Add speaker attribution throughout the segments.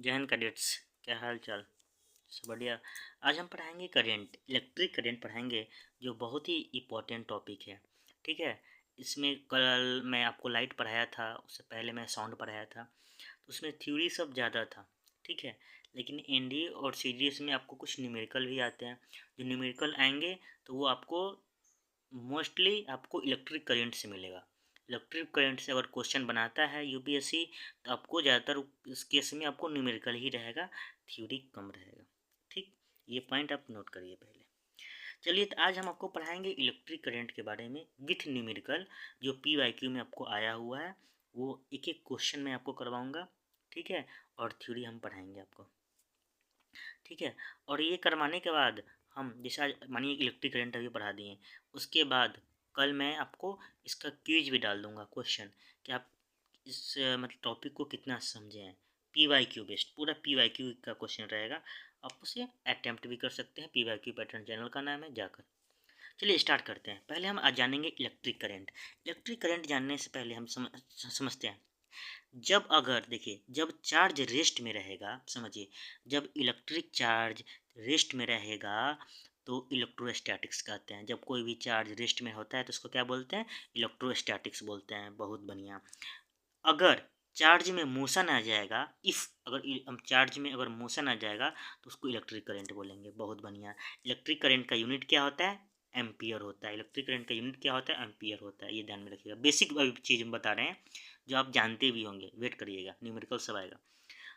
Speaker 1: जय हिंद कैडेट्स, क्या हाल चाल। सब बढ़िया। आज हम पढ़ाएंगे करंट, इलेक्ट्रिक करंट पढ़ाएंगे, जो बहुत ही इम्पोर्टेंट टॉपिक है। ठीक है। इसमें कल मैं आपको लाइट पढ़ाया था, उससे पहले मैं साउंड पढ़ाया था, तो उसमें थ्योरी सब ज़्यादा था। ठीक है। लेकिन एनडीए और सीडीएस में आपको कुछ न्यूमेरिकल भी आते हैं। जो न्यूमेरिकल आएंगे तो वो आपको मोस्टली आपको इलेक्ट्रिक करंट से मिलेगा। इलेक्ट्रिक करंट से अगर क्वेश्चन बनाता है यूपीएससी, तो आपको ज़्यादातर इस केस में आपको न्यूमेरिकल ही रहेगा, थ्योरी कम रहेगा। ठीक, ये पॉइंट आप नोट करिए पहले। चलिए, तो आज हम आपको पढ़ाएंगे इलेक्ट्रिक करंट के बारे में विथ न्यूमेरिकल, जो PYQ में आपको आया हुआ है। वो एक एक क्वेश्चन मैं आपको करवाऊंगा। ठीक है। और थ्योरी हम पढ़ाएंगे आपको। ठीक है। और ये करवाने के बाद हम जैसे आज मानिए इलेक्ट्रिक करंट अभी पढ़ा दिए, उसके बाद कल मैं आपको इसका क्विज भी डाल दूंगा, क्वेश्चन कि आप इस मतलब टॉपिक को कितना समझे हैं। PYQ बेस्ड, पूरा PYQ का क्वेश्चन रहेगा। आप उसे अटेम्प्ट भी कर सकते हैं। PYQ पैटर्न चैनल का नाम है, जाकर। चलिए स्टार्ट करते हैं। पहले हम आज जानेंगे इलेक्ट्रिक करंट। इलेक्ट्रिक करंट जानने से पहले हम समझते हैं। जब अगर देखिए, जब चार्ज रेस्ट में रहेगा, समझिए, जब इलेक्ट्रिक चार्ज रेस्ट में रहेगा तो इलेक्ट्रोस्टैटिक्स कहते हैं। जब कोई भी चार्ज रेस्ट में होता है तो उसको क्या बोलते हैं? इलेक्ट्रोस्टैटिक्स बोलते हैं। बहुत बढ़िया। अगर चार्ज में मोशन आ जाएगा, इफ़ अगर चार्ज में अगर मोशन आ जाएगा तो उसको इलेक्ट्रिक करंट बोलेंगे। बहुत बढ़िया। इलेक्ट्रिक करंट का यूनिट क्या होता है? एम्पियर होता है। इलेक्ट्रिक करंट का यूनिट क्या होता है? एम्पियर होता है। ये ध्यान में रखिएगा। बेसिक चीज़ हम बता रहे हैं जो आप जानते भी होंगे। वेट करिएगा, न्यूमेरिकल सब आएगा।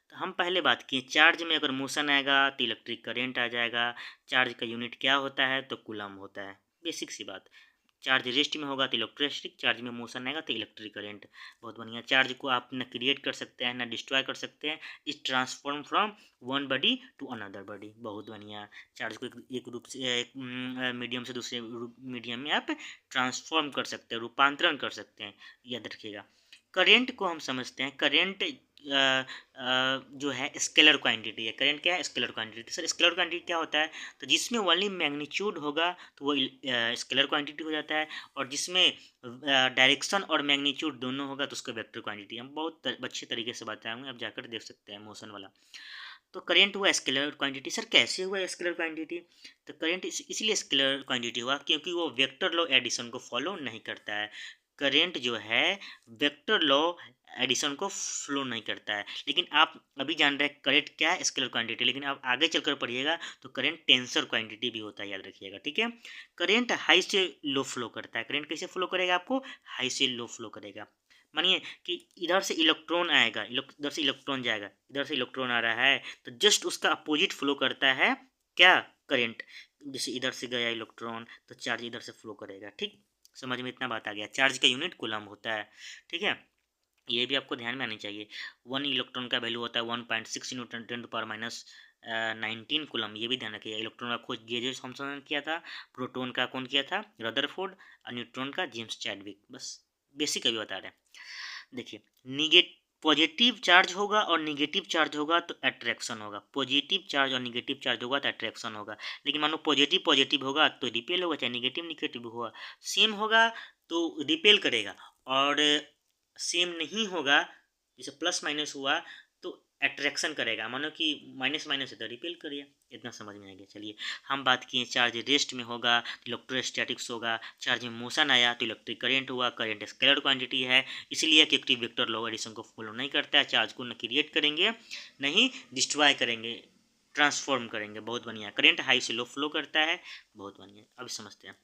Speaker 1: तो हम पहले बात किए, चार्ज में अगर मोशन आएगा तो इलेक्ट्रिक करंट आ जाएगा। चार्ज का यूनिट क्या होता है? तो कूलम होता है। बेसिक सी बात। चार्ज रेस्ट में होगा तो इलेक्ट्रोस्टैटिक, चार्ज में मोशन आएगा तो इलेक्ट्रिक करंट। बहुत बढ़िया। चार्ज को आप न क्रिएट कर सकते हैं, ना डिस्ट्रॉय कर सकते हैं। इस transform from one body to another body. बहुत बढ़िया। चार्ज को एक रूप से, एक मीडियम से दूसरे मीडियम में आप ट्रांसफॉर्म कर सकते हैं, रूपांतरण कर सकते हैं। याद रखिएगा। करेंट को हम समझते हैं। करेंट जो है स्केलर क्वांटिटी है। करंट क्या है? Scalar quantity. Sir scalar quantity क्या होता है? तो जिसमें ओनली मैग्नीट्यूड होगा तो वो स्केलर क्वांटिटी हो जाता है, और जिसमें डायरेक्शन और मैग्नीट्यूड दोनों होगा तो उसको वेक्टर क्वांटिटी। हम बहुत अच्छे तरीके से बताएंगे, आप जाकर देख सकते हैं मोशन वाला। तो करंट हुआ स्केलर क्वांटिटी। सर कैसे हुआ स्केलर क्वांटिटी? तो करंट इसलिए स्केलर क्वांटिटी हुआ क्योंकि वो वेक्टर लॉ एडिशन को फॉलो नहीं करता है। करंट जो है वेक्टर लॉ एडिशन को फ्लो नहीं करता है। लेकिन आप अभी जान रहे हैं करंट क्या है? Scalar quantity. लेकिन आप आगे चलकर पढ़िएगा तो करंट टेंसर क्वांटिटी भी होता है, याद रखिएगा। ठीक है। करंट हाई से लो फ्लो करता है। करंट कैसे फ्लो करेगा? आपको हाई से लो फ्लो करेगा। मानिए कि इधर से इलेक्ट्रॉन आएगा, इधर से इलेक्ट्रॉन जाएगा, इधर से इलेक्ट्रॉन आ रहा है, तो जस्ट उसका अपोजिट फ्लो करता है क्या? करंट। जैसे इधर से गया इलेक्ट्रॉन तो चार्ज इधर से फ्लो करेगा। ठीक, समझ में इतना बात आ गया। चार्ज का यूनिट कूलम होता है। ठीक है। ये भी आपको ध्यान में आनी चाहिए। 1 इलेक्ट्रॉन का वैल्यू होता है 1.6 न्यूटन 10⁻⁻19 कूलम। ये भी ध्यान रखिएगा। इलेक्ट्रॉन का खोज जे थॉमसन ने किया था, प्रोटॉन का कौन किया था? रदरफोर्ड, और न्यूट्रॉन का जेम्स चैडविक। बस बेसिक अभी बता रहे हैं। देखिए, निगेटिव पॉजिटिव चार्ज होगा और निगेटिव चार्ज होगा तो अट्रैक्शन होगा। पॉजिटिव चार्ज और निगेटिव चार्ज होगा तो अट्रैक्शन होगा। लेकिन मान लो पॉजिटिव पॉजिटिव होगा तो रिपेल होगा, चाहे निगेटिव निगेटिव होगा। सेम होगा तो रिपेल करेगा, और सेम नहीं होगा, जैसे प्लस माइनस हुआ तो अट्रैक्शन करेगा। मानो कि माइनस माइनस है तो रिपेल करिए। इतना समझ में आ गया। चलिए, हम बात किए चार्ज रेस्ट में होगा तो इलेक्ट्रोस्टैटिक्स होगा। चार्ज में मोशन आया तो इलेक्ट्रिक करंट हुआ। करंट स्केलर क्वांटिटी है, इसलिए कि एक्टिव वेक्टर लॉ एडिशन को फॉलो नहीं करता है। चार्ज को न क्रिएट करेंगे, नहीं डिस्ट्रॉय करेंगे, ट्रांसफॉर्म करेंगे। बहुत बढ़िया। करंट हाई से लो फ्लो करता है। बहुत बढ़िया। अब समझते हैं।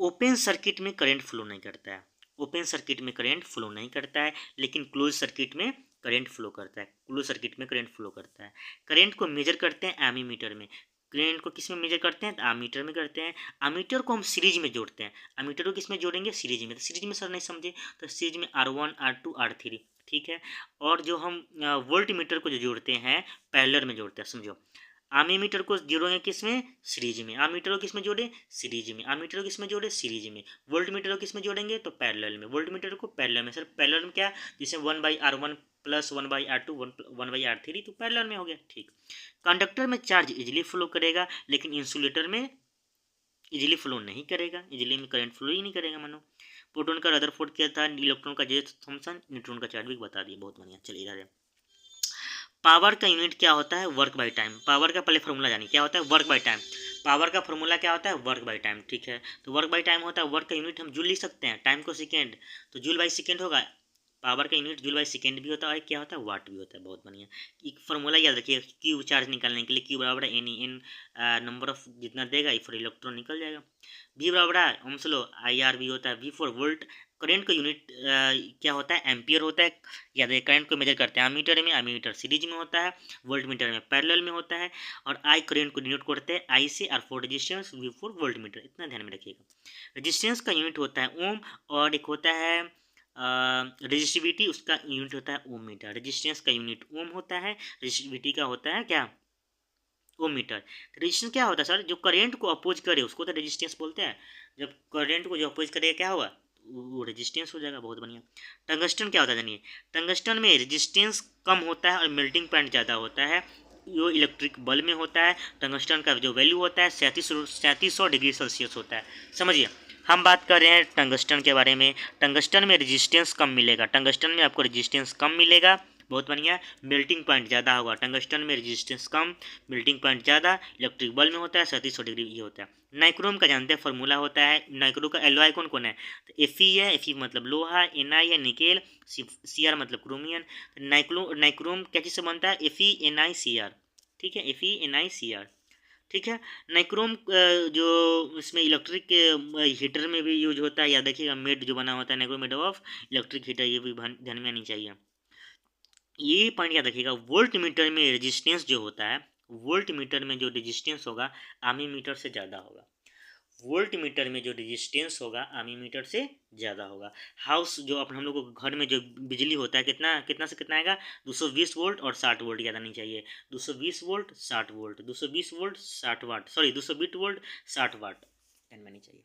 Speaker 1: ओपन सर्किट में करंट फ्लो नहीं करता है। ओपन सर्किट में करंट फ्लो नहीं करता है, लेकिन क्लोज सर्किट में करंट फ्लो करता है। क्लोज सर्किट में करंट फ्लो करता है। करंट को मेजर करते हैं एमीमीटर में। करंट को किस में मेजर करते हैं? तो एमीटर में करते हैं। एमीटर को हम सीरीज में जोड़ते हैं। एमीटर को किस में जोड़ेंगे? सीरीज में। तो सीरीज में सर नहीं समझे, तो सीरीज में R1 R2 R3। ठीक है। और जो हम वोल्ट मीटर को जो जोड़ते हैं, पैरेलल में जोड़ते हैं। समझो, आमीमीटर को जोड़ेंगे किस में? सीरीज में। आमीटर को किस में जोड़े? सीरीज में। आमीटर को किस में जोड़े? सीरीज में। वोल्ट मीटर को किस में जोड़ेंगे? तो पैरेलल में। वोल्ट मीटर को पैरेलल में। सर पैरेलल में क्या? जैसे 1/R1 प्लस 1/R2 1/R3, तो पैरेलल में हो गया। ठीक। कंडक्टर में चार्ज इजिली फ्लो करेगा, लेकिन इंसुलेटर में इजिली फ्लो नहीं करेगा। इजिली में करंट फ्लो ही नहीं करेगा। मानो प्रोटॉन का रदरफोर्ड किया था, इलेक्ट्रॉन का जे थॉमसन, न्यूट्रॉन का चैडविक बता दिया। बहुत बढ़िया। चलिए इधर है। पावर का यूनिट क्या होता है? Work by time. पावर का पहले फॉर्मूला जानिए, क्या होता है? Work by time. पावर का फॉर्मूला क्या होता है? वर्क बाय टाइम, ठीक है। तो वर्क बाय टाइम होता है, वर्क का यूनिट हम जूल लिख सकते हैं, टाइम को सेकेंड, तो जूल बाई सेकेंड होगा। पावर का यूनिट जूल बाई सेकेंड भी होता है, और क्या होता है? वाट भी होता है। बहुत बढ़िया। एक फॉर्मूला याद रखिए, क्यू चार्ज निकालने के लिए क्यू बराबर है एन, एन नंबर ऑफ जितना देगा ई फॉर इलेक्ट्रॉन निकल जाएगा। वी बराबर है ओम्स लॉ, आई आर भी होता है, वी फॉर वोल्ट। करंट का यूनिट क्या होता है? एम्पियर होता है। याद है, करंट को मेजर करते हैं एमीटर में, एमीटर सीरीज में होता है, वोल्ट मीटर में पैरेलल में होता है, और आई करंट को डिनोट करते हैं आई से, और for resistance V for volt meter. इतना ध्यान में रखिएगा। रेजिस्टेंस का यूनिट होता है ओम, और एक होता है रेजिस्टिविटी, उसका यूनिट होता है ओम मीटर। रेजिस्टेंस का यूनिट ओम होता है, रेजिस्टिविटी का होता है क्या? ओम मीटर। तो रेजिस्टेंस क्या होता है सर? जो करंट को अपोज करे उसको तो रेजिस्टेंस बोलते हैं। जब करंट को जो अपोज करेगा क्या होगा? वो रेजिस्टेंस हो जाएगा। बहुत बढ़िया। टंगस्टन क्या होता है जानिए? टंगस्टन में रेजिस्टेंस कम होता है और मेल्टिंग पॉइंट ज़्यादा होता है। जो इलेक्ट्रिक बल्ब में होता है, टंगस्टन का जो वैल्यू होता है 3700 डिग्री सेल्सियस होता है। समझिए, हम बात कर रहे हैं टंगस्टन के बारे में। टंगस्टन में रेजिस्टेंस कम मिलेगा, टंगस्टन में आपको रेजिस्टेंस कम मिलेगा। बहुत बढ़िया। मेल्टिंग पॉइंट ज़्यादा होगा, टंगस्टन में रेजिस्टेंस कम, मेल्टिंग पॉइंट ज़्यादा। इलेक्ट्रिक बल्ब में होता है 3700 डिग्री ये होता है। नाइक्रोम का जानते हैं फॉर्मूला होता है, नाइक्रो का एलवाई कौन कौन है? तो एफई है, एफई मतलब लोहा, एनआई है निकेल, सीआर मतलब क्रोमियम। नाइक्रोम क्या चीज़ से बनता है? एफई एनआई सीआर, ठीक है, एफई एनआई सीआर, ठीक है। नाइक्रोम जो इसमें इलेक्ट्रिक हीटर में भी यूज होता है। याद रखिएगा, मेड जो बना होता है nichrome made of electric heater, ये भी ध्यान में आनी चाहिए। ये पॉइंट याद रखिएगा। वोल्ट मीटर में रेजिस्टेंस जो होता है, वोल्ट मीटर में जो रेजिस्टेंस होगा आमी मीटर से ज़्यादा होगा। वोल्ट मीटर में जो रेजिस्टेंस होगा आमी मीटर से ज़्यादा होगा। हाउस जो अपन हम लोग को घर में जो बिजली होता है, कितना कितना से कितना आएगा? 220 वोल्ट और 60 वोल्ट, याद आनी चाहिए। 220 वोल्ट 60 वोल्ट, 220 वोल्ट 60 वाट, सॉरी 220 वोल्ट 60 वाट, ध्यान में आनी चाहिए।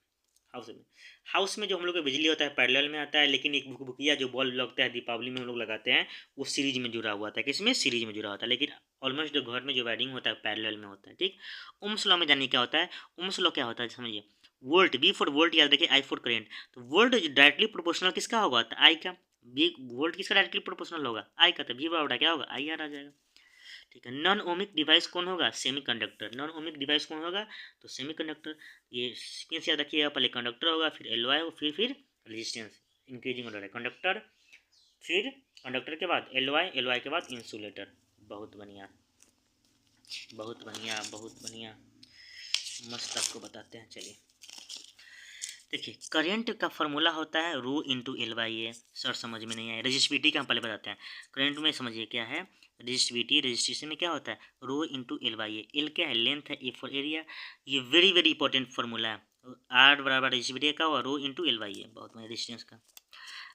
Speaker 1: हाउस में जो हम लोग का बिजली होता है पैरेलल में आता है, लेकिन एक भुकभुकिया जो बल्ब लगता है दीपावली में हम लोग लगाते हैं, वो सीरीज में जुड़ा हुआ था। किसमें? सीरीज में जुड़ा होता है। लेकिन ऑलमोस्ट जो घर में जो वायरिंग होता है पैरेलल में होता है, ठीक। ओम्स लॉ में जानिए क्या होता है? ओम्स लॉ क्या होता है समझिए। वोल्ट, वी फॉर वोल्ट याद रखिए, आई फॉर करेंट। तो वोल्ट डायरेक्टली प्रोपोर्शनल किसका होगा? तो आई का। वी वोल्ट किसका डायरेक्टली प्रोपोर्शनल होगा? आई का। तो वी बराबर क्या होगा? आई आर आ जाएगा, ठीक है। नॉन ओमिक डिवाइस कौन होगा? सेमीकंडक्टर। नॉन ओमिक डिवाइस कौन होगा? तो सेमीकंडक्टर। ये सीक्वेंस याद रखिएगा, पहले कंडक्टर होगा, फिर एलवाई होगा, फिर रेजिस्टेंस, इंक्रीजिंग ऑर्डर है। कंडक्टर, फिर कंडक्टर के बाद एलवाई, एलवाई के बाद इंसुलेटर। बहुत बढ़िया, बहुत बढ़िया, बहुत बढ़िया, मस्त आपको बताते हैं। चलिए देखिए, करंट का फॉर्मूला होता है rho into L by A. Sir समझ में नहीं आया, रजिस्ट्रिविटी का हम पहले बताते हैं। करंट में समझिए क्या है रजिस्ट्रिविटी। रजिस्ट्रेशन में क्या होता है? Rho into L by A. L क्या है? लेंथ है, ए फॉर एरिया। ये वेरी वेरी इंपॉर्टेंट फॉर्मूला है। आर बराबर रजिस्ट्रिविटी का हुआ rho into L by A, बहुत रेजिस्टेंस का।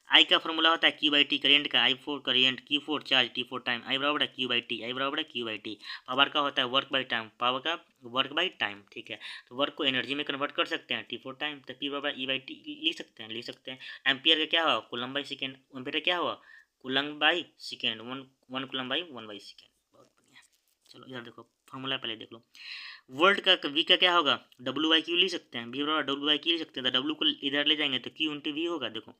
Speaker 1: आई का फॉर्मूला होता है क्यू बाई टी करेंट का, I for current, Q for charge, T for time, I बराबर है क्यू बाई टी, आई बराबर है क्यू बाई टी। पावर का होता है वर्क बाई टाइम, पावर का वर्क बाई टाइम, ठीक है। तो वर्क को एनर्जी में कन्वर्ट कर सकते हैं टी फोर टाइम, तो पी बराबर ई बाई टी लिख सकते हैं, लिख सकते हैं। एम्पियर का क्या हुआ? Coulomb by second. एम्पियर का क्या हुआ? Coulomb by second, one one coulomb by one by second. बहुत बढ़िया। चलो इधर देखो, फॉर्मूला पहले देख लो। वोल्ट का वी का क्या होगा? डब्ल्यू बाई क्यू लिख सकते हैं, वी बराबर डब्ल्यू बाई क्यू लिख सकते हैं। तो डब्ल्यू को इधर ले जाएंगे तो क्यू इंटू वी होगा। देखो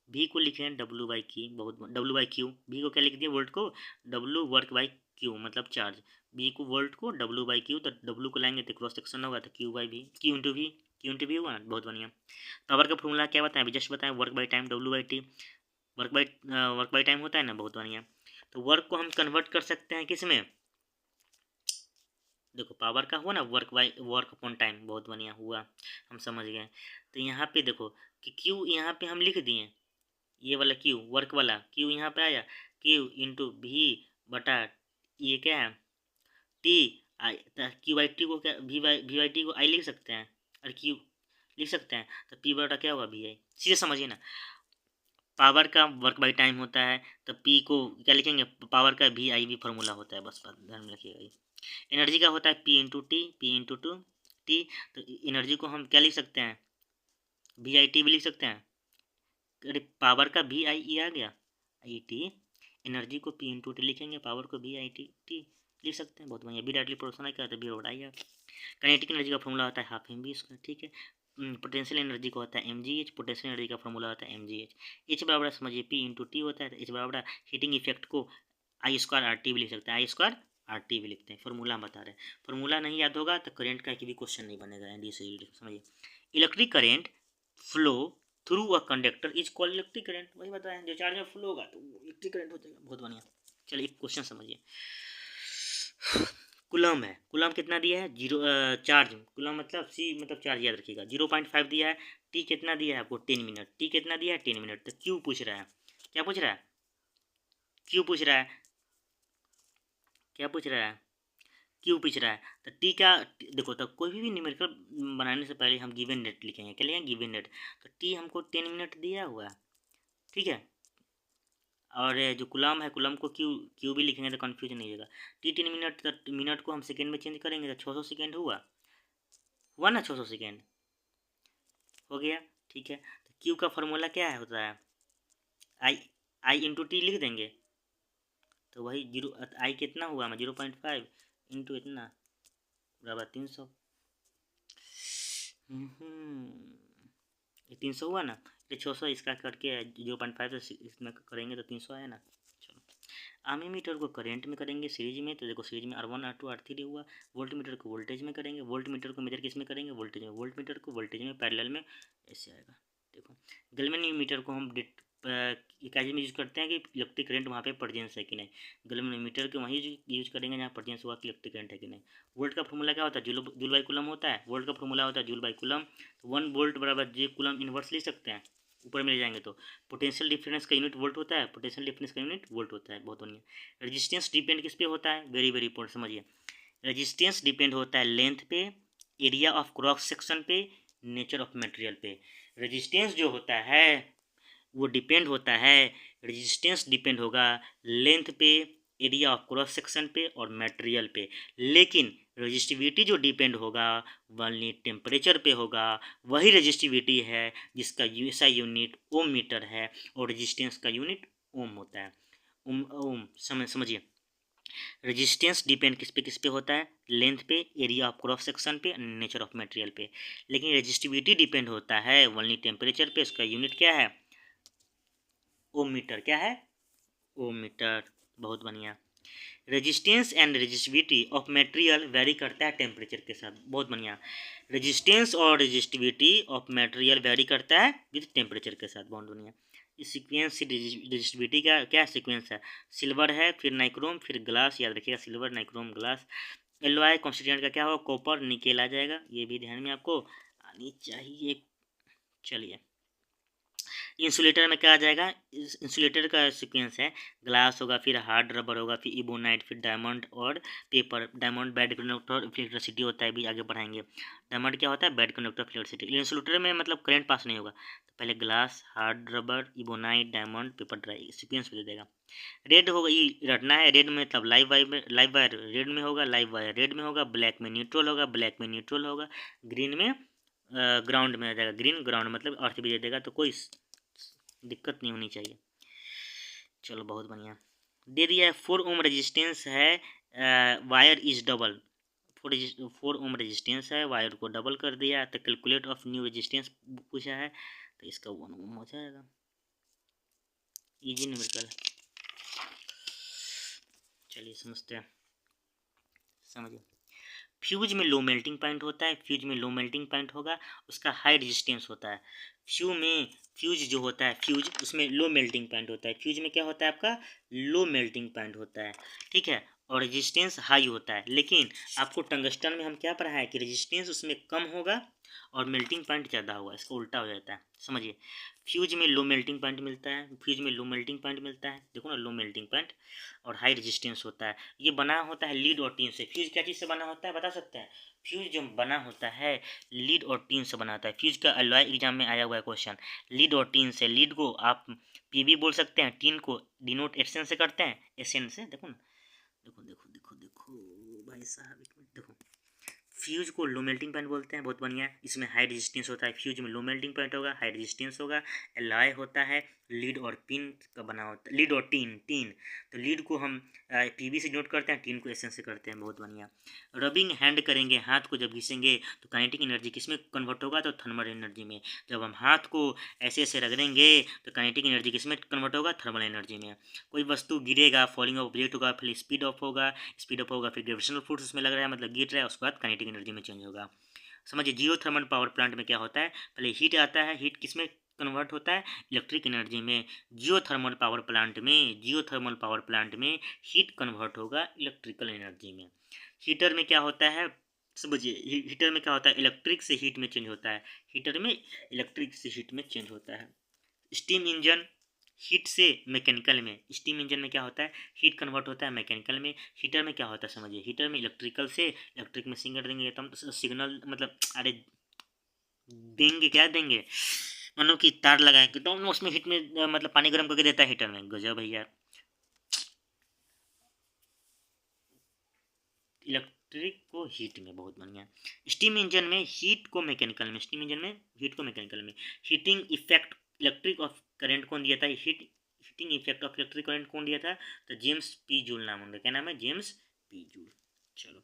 Speaker 1: भी को लिखे हैं डब्ल्यू बाई क्यू, बहुत डब्ल्यू बाई क्यू। भी को क्या लिख दिया? वोल्ट को डब्ल्यू वर्क बाई क्यू मतलब चार्ज। बी को वोल्ट को डब्ल्यू बाई क्यू, तो डब्ल्यू को लाएंगे तो क्रॉस सेक्शन होगा, तो क्यू बाई भी, क्यू इंटू भी, क्यू इंटू भी हुआ। बहुत बढ़िया। पावर का फॉर्मूला क्या बताएं? अभी जस्ट बताएं, work by time W by T. Work by time होता है ना, बहुत बढ़िया। तो वर्क को हम कन्वर्ट कर सकते हैं किस में? देखो पावर का हुआ ना, वर्क अपॉन टाइम, बहुत बढ़िया हुआ, हम समझ गए। तो यहाँ पे देखो कि क्यू यहाँ पे हम लिख दिए, ये वाला क्यू वर्क वाला क्यू यहाँ पे आया, क्यू इंटू भी बटा ये क्या है T I. Q by T को क्या, वी बाई टी को आई लिख सकते हैं और क्यू लिख सकते हैं, तो पी बटा क्या होगा? वी आई। सीधे समझिए ना, पावर का वर्क बाई टाइम होता है, तो पी को क्या लिखेंगे? पावर का वी आई भी फॉर्मूला होता है, बस बात ध्यान में रखिएगा। ये एनर्जी का होता है P into T, P into two T. तो एनर्जी को हम क्या लिख सकते हैं? वी आई टी भी लिख सकते हैं। अरे पावर का भी आई ई आ गया, आई टी। एनर्जी को पी इंटू टी लिखेंगे, पावर को भी आई टी टी लिख सकते हैं। बहुत बढ़िया। बी डायरेक्टली प्रोपोर्शनल क्या होता है? बी बटा आई आर। काइनेटिक एनर्जी का फॉर्मूला होता है हाफ एम बी स्क्वायर, ठीक है। पोटेंशियल एनर्जी का होता है M G H, potential energy का फॉर्मूला होता है एम जी एच। एच बराबर समझिए पी इंटू टी होता है, तो एच बराबर हीटिंग इफेक्ट को आई स्क्वायर आर टी भी लिख सकते हैं, आई स्क्वायर आर टी भी लिखते हैं। फॉर्मूला हम बता रहे हैं, फॉर्मूला नहीं याद होगा तो करंट का भी क्वेश्चन नहीं बनेगा एनडीए से रिलेटेड, समझिए। Electric current flow through a conductor is called electric current, वही बताएं, जो चार्ज में फ्लो होगा तो इलेक्ट्रिक करंट हो जाएगा। बहुत बढ़िया। चलिए एक क्वेश्चन समझिए। कूलम है, कूलम कितना दिया है, जीरो, चार्ज कूलम मतलब सी मतलब चार्ज, याद रखिएगा 0.5 दिया है। टी कितना दिया है आपको, 10 मिनट। टी कितना दिया है, 10 मिनट। तो क्यू पूछ रहा है, क्या पूछ रहा है, क्यू पूछ रहा है, क्या पूछ रहा है, क्यू पूछ रहा है। तो टी का देखो, तो कोई भी न्यूमेरिकल बनाने से पहले हम गिवन डेट लिखेंगे, क्या लिखेंगे, गिवन डेट। तो टी हमको 10 मिनट दिया हुआ है, ठीक है। और जो कुलम है, कुलम को क्यू क्यू भी लिखेंगे तो कन्फ्यूजन नहीं होगा। टी 10 मिनट, तो मिनट को हम सेकेंड में चेंज करेंगे तो 600 सेकेंड हुआ ना, 600 सेकेंड हो गया, ठीक है। तो क्यू का फॉर्मूला क्या है, होता है आई, आई इंटू टी लिख देंगे तो वही जीरो, आई कितना हुआ हमें 0.5 इंटू इतना बराबर 300। ये 300 हुआ ना, ये 600 इसका करके 0.5 से इसमें करेंगे तो 300 आया ना। चलो, आमी मीटर को करंट में करेंगे सीरीज में, तो देखो सीरीज में R1 R2 R3 हुआ। वोल्ट मीटर को वोल्टेज में करेंगे, वोल्ट मीटर को मेजर किस में करेंगे, वोल्टेज में। वोल्ट मीटर को वोल्टेज में पैरेलल में, ऐसे आएगा। देखो गैल्वेनोमीटर को हम इकाई में यूज करते हैं कि इलेक्ट्रिक करंट वहाँ पे प्रेजेंस है कि नहीं। गैल्वेनोमीटर को वहीं यूज करेंगे जहाँ प्रेजेंस हुआ कि इलेक्ट्रिक करंट है कि नहीं। वोल्ट का फॉर्मूला क्या होता है, जूल बाई कूलम होता है। वोल्ट का फॉर्मूला होता है जूल बाई कूलम। तो 1 वोल्ट बराबर जे कूलम इनवर्स ले सकते हैं, ऊपर मिल जाएंगे। तो पोटेंशियल डिफरेंस का यूनिट वोल्ट होता है, पोटेंशियल डिफरेंस का यूनिट वोल्ट होता है। बहुत बढ़िया। रेजिस्टेंस डिपेंड किस पे होता है, वेरी वेरी इंपॉर्टेंट, समझिए। रेजिस्टेंस डिपेंड होता है लेंथ पे, एरिया ऑफ क्रॉस सेक्शन पे, नेचर ऑफ मटेरियल पे। रेजिस्टेंस जो होता है वो डिपेंड होता है, रेजिस्टेंस डिपेंड होगा लेंथ पे, एरिया ऑफ क्रॉस सेक्शन पे और मटेरियल पे। लेकिन रजिस्टिविटी जो डिपेंड होगा वही टेम्परेचर पे होगा। वही रजिस्टिविटी है जिसका ऐसा यूनिट ओम मीटर है, और रेजिस्टेंस का यूनिट ओम होता है। ओम ओम समझिए। रेजिस्टेंस डिपेंड किस पे होता है, लेंथ पे, एरिया ऑफ क्रॉस सेक्शन पे, नेचर ऑफ मटेरियल पे। लेकिन रेजिस्टिविटी डिपेंड होता है ओनली टेम्परेचर पे। इसका यूनिट क्या है, ओम मीटर। क्या है, ओम मीटर। बहुत बढ़िया। Resistance and resistivity of material very करता है टेम्परेचर के साथ। बहुत बढ़िया। रेजिस्टेंस और रेजिस्टिविटी ऑफ मटेरियल वेरी करता है विद टेम्परेचर के साथ। बहुत बढ़िया। इस सीक्वेंस से रेजिस्टिविटी का क्या सीक्वेंस है, सिल्वर है, फिर नाइक्रोम, फिर ग्लास, याद रखिएगा silver nichrome glass. Alloy constituent का क्या होगा, कॉपर निकेल आ जाएगा, ये भी ध्यान में आपको आनी चाहिए। चलिए, इंसुलेटर में क्या आ जाएगा, इंसुलेटर का सीक्वेंस है, ग्लास होगा, फिर हार्ड रबर होगा, फिर इबोनाइट, फिर डायमंड और paper. Diamond bad conductor electricity होता है, भी आगे बढ़ाएंगे। डायमंड क्या होता है, बैड कंडक्टर इलेक्ट्रिसिटी। इंसुलेटर में मतलब करंट पास नहीं होगा। तो पहले glass, hard rubber, ebonite, diamond, paper dry, sequence दे देगा। रेड होगा, ये रटना है, रेड में मतलब लाइव वायर रेड में होगा, लाइव वायर रेड में होगा, ब्लैक में न्यूट्रल होगा, ब्लैक में न्यूट्रल होगा, ग्रीन में ग्राउंड में आ जाएगा, ग्रीन ग्राउंड मतलब अर्थ भी दे देगा, तो कोई दिक्कत नहीं होनी चाहिए। चलो बहुत बढ़िया। दे दिया है 4 ओम रेजिस्टेंस है, wire is double. 4 ohm resistance है, वायर को डबल कर दिया। तो कैलकुलेट ऑफ न्यू रेजिस्टेंस पूछा है, तो इसका 1 ओम हो जाएगा। Easy numerical. चलिए समझते हैं, समझिए। फ्यूज में लो मेल्टिंग पॉइंट होता है, फ्यूज में लो मेल्टिंग पॉइंट होगा, उसका हाई रेजिस्टेंस होता है। फ्यूज जो होता है, फ्यूज उसमें लो मेल्टिंग पॉइंट होता है। फ्यूज में क्या होता है आपका, लो मेल्टिंग पॉइंट होता है, ठीक है, और रेजिस्टेंस हाई होता है। लेकिन आपको टंगस्टन में हम क्या पढ़ा है कि रेजिस्टेंस उसमें कम होगा और मेल्टिंग पॉइंट ज़्यादा होगा, इसका उल्टा हो जाता है, समझिए। फ्यूज में लो मेल्टिंग पॉइंट मिलता है, फ्यूज में लो मेल्टिंग पॉइंट मिलता है, देखो ना, लो मेल्टिंग पॉइंट और हाई रेजिस्टेंस होता है। ये बना होता है लीड और टीन से। फ्यूज क्या चीज़ से बना होता है, बता सकते हैं, फ्यूज जो बना होता है लीड और टीन से बना होता है। फ्यूज का अलॉय एग्जाम में आया हुआ है क्वेश्चन, लीड और टीन से। लीड को आप पीबी बोल सकते हैं, टीन को डिनोट एसएन से करते हैं, एसएन से। देखो ना, देखो देखो देखो देखो भाई साहब, एक मिनट देखो। फ्यूज को लो मेल्टिंग पॉइंट बोलते हैं, बहुत बढ़िया। इसमें हाई रेजिस्टेंस होता है, फ्यूज में लो मेल्टिंग पॉइंट होगा, हाई रेजिस्टेंस होगा। एलॉय होता है लीड और पिन का बना होता है, लीड और टीन टीन। तो लीड को हम पीवी से नोट करते हैं, टीन को एसएन से करते हैं। बहुत बढ़िया। रबिंग हैंड करेंगे, हाथ को जब घिसेंगे तो काइनेटिक एनर्जी किस में कन्वर्ट होगा, तो थर्मल एनर्जी में। जब हम हाथ को ऐसे ऐसे रगड़ेंगे तो काइनेटिक एनर्जी किस में कन्वर्ट होगा, थर्मल एनर्जी में। कोई वस्तु गिरेगा, फॉलिंग ऑफ ऑब्जेक्ट होगा, फिर स्पीड अप होगा, फिर ग्रेविटेशनल फोर्स उसमें लग रहा है, मतलब गिर रहा है, उसके बाद काइनेटिक एनर्जी में चेंज होगा। समझिए जियोथर्मल पावर प्लांट में क्या होता है, पहले हीट आता है, हीट किस में कन्वर्ट होता है, इलेक्ट्रिक एनर्जी में। जियोथर्मल पावर प्लांट में हीट कन्वर्ट होगा इलेक्ट्रिकल एनर्जी में। हीटर में क्या होता है, समझिए हीटर में क्या होता है, इलेक्ट्रिक से हीट में चेंज होता है। हीटर में इलेक्ट्रिक से हीट में चेंज होता है। स्टीम इंजन हीट से मैकेनिकल में, स्टीम इंजन में क्या होता है, हीट कन्वर्ट होता है मैकेनिकल में। हीटर में क्या होता है, समझिए हीटर में इलेक्ट्रिकल से इलेक्ट्रिक में सिग्नल देंगे, तो हम सिग्नल मतलब अरे देंगे, क्या देंगे, मानो कि तार लगाएंगे तो हम उसमें हीट में मतलब पानी गर्म करके देता है हीटर में। गजब भैया। इलेक्ट्रिक को हीट में, बहुत बढ़िया। स्टीम इंजन में हीट को मैकेनिकल में, स्टीम इंजन में हीट को मैकेनिकल में। Heating effect electric of current कौन दिया था, heating effect of electric current कौन दिया था, तो जेम्स पी जूल नाम उनका, क्या नाम है, जेम्स पी जूल। चलो,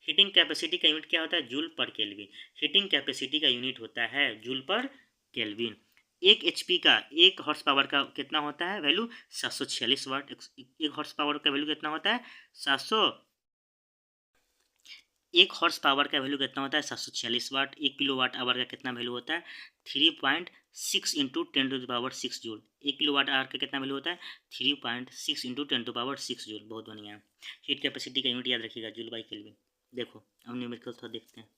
Speaker 1: हीटिंग कैपेसिटी का यूनिट क्या होता है, जूल पर केल्विन। हीटिंग कैपेसिटी का यूनिट होता है जूल पर केल्विन। एक एचपी का, एक हॉर्स पावर का कितना होता है वैल्यू, 746 वाट। एक हॉर्स पावर का वैल्यू कितना होता है, 700। एक हॉर्स पावर का वैल्यू कितना होता है, 746 वाट। एक किलो वाट आवर का कितना वैल्यू होता है, 3.6 इंटू 10⁻6 जूल। एक किलो वाट आवर का कितना वैल्यू होता है, 3.6 इंटू 10⁻6 जूल। बहुत बढ़िया। हीट कैपेसिटी का यूनिट याद रखिएगा, जूल बाई केल्विन। देखो अब न्यूमेरिकल थोड़ा देखते हैं।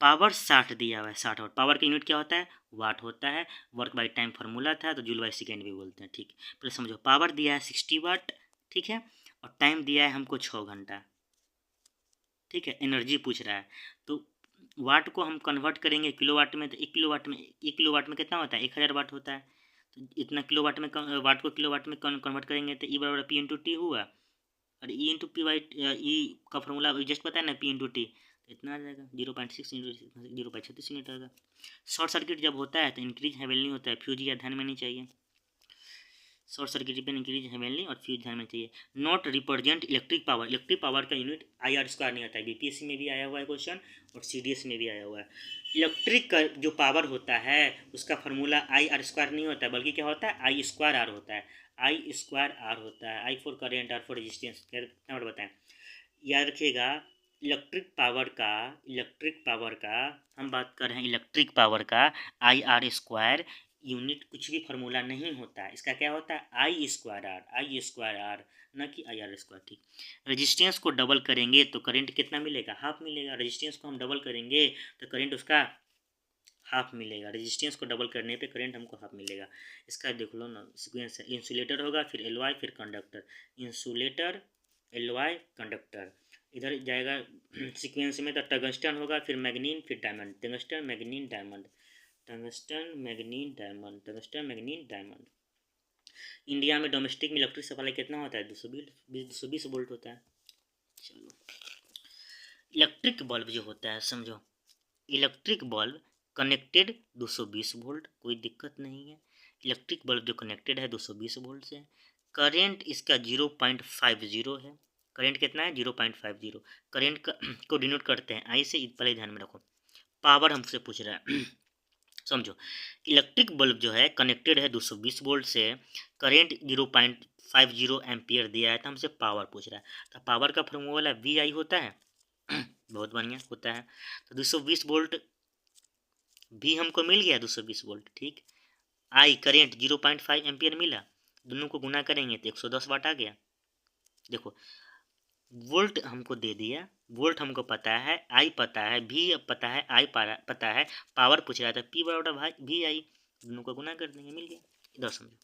Speaker 1: पावर 60 दिया हुआ है, 60 वाट। पावर का यूनिट क्या होता है, वाट होता है। वर्क बाई टाइम फार्मूला था, तो जूल बाई सेकेंड भी बोलते हैं, ठीक। पहले समझो, पावर दिया है 60 वाट, ठीक है, और टाइम दिया है हमको 6 घंटा, ठीक है। एनर्जी पूछ रहा है, तो वाट को हम कन्वर्ट करेंगे किलो वाट में, तो एक किलो वाट में कितना होता है, 1000 वाट होता है। तो इतना किलो वाट में वाट को किलो वाट में कन्वर्ट करेंगे तो ई बराबर पी इंटू टी हुआ, और E into P by E का फॉर्मूला जस्ट पता है ना, पी इंटू टी। तो इतना आ जाएगा 0.6 इंटू 0.36 मीटर आएगा। शॉर्ट सर्किट जब होता है तो इंक्रीज हेवेनली होता है, फ्यूज या ध्यान में नहीं चाहिए। शॉर्ट सर्किट पे इंक्रीज हेवेनली और फ्यूज ध्यान में चाहिए। Not represent electric power, electric power का यूनिट IR स्क्वायर नहीं आता है। बीपीएससी में भी आया हुआ है क्वेश्चन, और CDS में भी आया हुआ है। इलेक्ट्रिक का जो पावर होता है उसका फार्मूला IR स्क्वायर नहीं होता है, बल्कि क्या होता है, I स्क्वायर आर होता है। I स्क्वायर आर होता है। I for current, R for resistance. क्या बताएं, याद रखिएगा। इलेक्ट्रिक पावर का हम बात कर रहे हैं, इलेक्ट्रिक पावर का IR स्क्वायर यूनिट कुछ भी फार्मूला नहीं होता है। इसका क्या होता है, आई स्क्वायर आर, न कि IR स्क्वायर, ठीक। रेजिस्टेंस को डबल करेंगे तो करंट कितना मिलेगा, हाफ मिलेगा। रेजिस्टेंस को हम डबल करेंगे तो करंट उसका हाफ मिलेगा। रेजिस्टेंस को डबल करने पे करंट हमको हाफ मिलेगा। इसका देख लो ना सीक्वेंस है, इंसुलेटर होगा, फिर LY, फिर कंडक्टर। Insulator, LY, conductor. इधर जाएगा सीक्वेंस में तो टंगस्टन होगा, फिर मैग्नीन, फिर diamond. Tungsten, मैग्नीन, diamond. Tungsten, मैग्नीन, diamond. Tungsten, मैग्नीन, diamond. India में डोमेस्टिक में इलेक्ट्रिक सप्लाई कितना होता है, 220 वोल्ट होता है। चलो, इलेक्ट्रिक बल्ब जो होता है, समझो, इलेक्ट्रिक बल्ब कनेक्टेड 220 वोल्ट, कोई दिक्कत नहीं है। इलेक्ट्रिक बल्ब जो कनेक्टेड है 220 वोल्ट से। करेंट इसका 0.50 है। करेंट कितना है, 0.50। करेंट को डिनोट करते हैं आई से, पहले ध्यान में रखो। पावर हमसे पूछ रहा है समझो, इलेक्ट्रिक बल्ब जो है कनेक्टेड है 220 वोल्ट से, करेंट 0.50 एम्पियर दिया है, तो हमसे पावर पूछ रहा है। तो पावर का फॉर्मूला VI होता है बहुत बढ़िया होता है। तो 220 वोल्ट भी हमको मिल गया, 220 वोल्ट, ठीक। आई करेंट 0.5 एम्पियर मिला, दोनों को गुना करेंगे तो 110 वाट आ गया। देखो, वोल्ट हमको दे दिया, वोल्ट हमको पता है, आई पता है, भी पता है, आई पता है, पावर पूछ रहा था, P बराबर भाई VI, दोनों को गुना कर देंगे, मिल गया। इधर समझो,